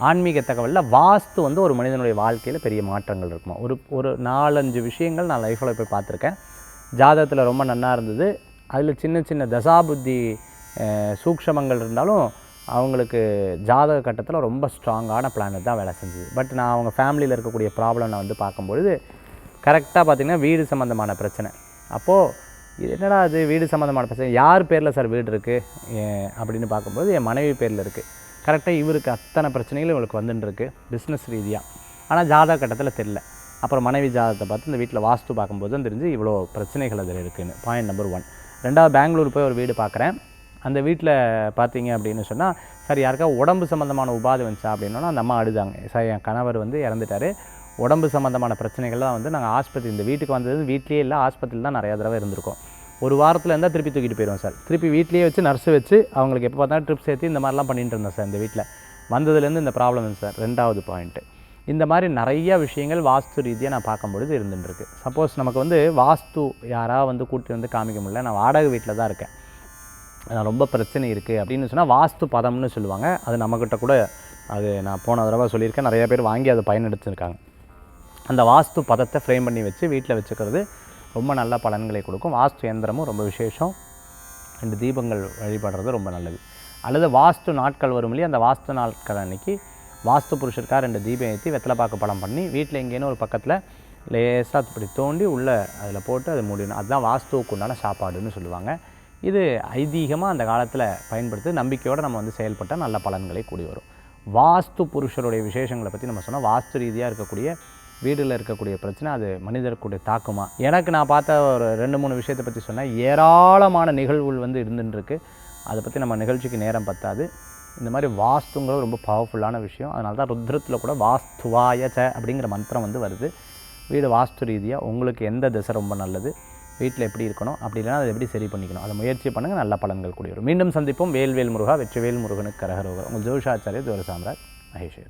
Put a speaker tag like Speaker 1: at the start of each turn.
Speaker 1: ஆன்மீக தகவலில் வாஸ்து வந்து ஒரு மனிதனுடைய வாழ்க்கையில் பெரிய மாற்றங்கள் இருக்குமா. ஒரு 4-5 விஷயங்கள் நான் லைஃப்பில் போய் பார்த்துருக்கேன். ஜாதகத்தில் ரொம்ப நன்னா இருந்தது. அதில் சின்ன சின்ன தசாபுத்தி சூக்ஷமங்கள் இருந்தாலும் அவங்களுக்கு ஜாதக கட்டத்தில் ரொம்ப ஸ்ட்ராங்கான பிளானட் தான் வேலை செஞ்சுது. பட் நான் அவங்க ஃபேமிலியில் இருக்கக்கூடிய ப்ராப்ளம் நான் வந்து பார்க்கும்பொழுது கரெக்டாக பார்த்திங்கன்னா வீடு சம்மந்தமான பிரச்சனை. அப்போது இது என்னடா அது வீடு சம்மந்தமான பிரச்சனை, யார் பேரில் சார் வீடு இருக்குது அப்படின்னு பார்க்கும்போது என் மனைவி பேரில் இருக்குது. கரெக்டாக இவருக்கு அத்தனை பிரச்சனைகளும் இவளுக்கு வந்துட்டுருக்கு பிஸ்னஸ் ரீதியாக. ஆனால் ஜாதக கட்டத்தில் தெரியல. அப்புறம் மனைவி ஜாதகத்தை பார்த்து இந்த வீட்டில் வாஸ்து பார்க்கும்போது தான் தெரிஞ்சு இவ்வளோ பிரச்சனைகள் அதில் இருக்குதுன்னு. Point number 1. 2வது பெங்களூர் போய் ஒரு வீடு பார்க்குறேன். அந்த வீட்டில் பார்த்தீங்க அப்படின்னு சொன்னால் சார் யாருக்கா உடம்பு சம்மந்தமான உபாதை வந்துச்சா அப்படின்னா அந்த அம்மா அழுதாங்க. சார் என் கணவர் வந்து இறந்துட்டார், உடம்பு சம்மந்தமான பிரச்சனைகள்லாம் வந்து நாங்கள் ஆஸ்பத்திரி இந்த வீட்டுக்கு வந்தது வீட்லேயே இல்லை, ஆஸ்பத்திரியில் தான் நிறையா தடவை இருந்திருக்கோம். ஒரு வாரத்தில் இருந்தால் திருப்பி தூக்கிட்டு போயிடுவோம் சார். திருப்பி வீட்லேயே வச்சு நர்ஸு வச்சு அவங்களுக்கு எப்போ பார்த்தாலும் ட்ரிப் சேர்த்து இந்த மாதிரிலாம் பண்ணிட்டு இருந்தோம் சார். இந்த வீட்டில் வந்ததுலேருந்து இந்த ப்ராப்ளம் சார். 2வது பாயிண்ட்டு. இந்த மாதிரி நிறையா விஷயங்கள் வாஸ்து ரீதியாக நான் பார்க்கும்பொழுது இருந்துட்டுருக்கு. சப்போஸ் நமக்கு வந்து வாஸ்து யாராவது வந்து கூட்டி வந்து காமிக்க முடியல, நான் வாடகை வீட்டில் தான் இருக்கேன், நான் ரொம்ப பிரச்சனை இருக்குது அப்படின்னு சொன்னால் வாஸ்து பதம்னு சொல்லுவாங்க. அது நம்மக்கிட்ட கூட அது நான் போன தடவை சொல்லியிருக்கேன், நிறைய பேர் வாங்கி அதை பயனெடுத்துருக்காங்க. அந்த வாஸ்து பதத்தை ஃப்ரேம் பண்ணி வச்சு வீட்டில் வச்சுக்கிறது ரொம்ப நல்ல பலன்களை கொடுக்கும். வாஸ்து இயந்திரமும் ரொம்ப விசேஷம். 2 தீபங்கள் வழிபடுறது ரொம்ப நல்லது. அல்லது வாஸ்து நாட்கள் வரும் இல்லையா, அந்த வாஸ்து நாட்கள் அன்றைக்கி வாஸ்து புருஷருக்காக 2 தீபம் ஏற்றி வெத்தலைப்பாக்கு படம் பண்ணி வீட்டில் எங்கேன்னு ஒரு பக்கத்தில் லேசாக இப்படி தோண்டி உள்ளே அதில் போட்டு அது மூடிடணும். அதுதான் வாஸ்துவுக்கு உண்டான சாப்பாடுன்னு சொல்லுவாங்க. இது ஐதீகமாக அந்த காலத்தில் பயன்படுத்தி நம்பிக்கையோடு நம்ம வந்து செயல்பட்டால் நல்ல பலன்களை கூடி வரும். வாஸ்து புருஷருடைய விசேஷங்களை பற்றி நம்ம சொன்னால் வாஸ்து ரீதியாக இருக்கக்கூடிய வீடில் இருக்கக்கூடிய பிரச்சனை அது மனிதர்களுடைய தாக்குமா. எனக்கு நான் பார்த்த ஒரு 2-3 விஷயத்தை பற்றி சொன்னேன். ஏராளமான நிகழ்வுகள் வந்து இருந்துருக்கு. அதை பற்றி நம்ம நிகழ்ச்சிக்கு நேரம் பத்தாது. இந்த மாதிரி வாஸ்துங்கிறது ரொம்ப பவர்ஃபுல்லான விஷயம். அதனால தான் ருத்ரத்தில் கூட வாஸ்துவாய ச அப்படிங்கிற மந்திரம் வந்து வருது. வீடு வாஸ்து ரீதியாக உங்களுக்கு எந்த திசை ரொம்ப நல்லது, வீட்டில் எப்படி இருக்கணும், அப்படி இல்லைனா அதை எப்படி சரி பண்ணிக்கணும், அதை முயற்சி பண்ணுங்கள், நல்ல பலன்கள் கூடி வரும். மீண்டும் சந்திப்போம். வேல்வேல் முருகா, வெற்றிவேல் முருகனுக்கு கரகரோகர். உங்கள் ஜோதிஷாச்சாரியர் துரை சாம்ராஜ் மகேஷ்.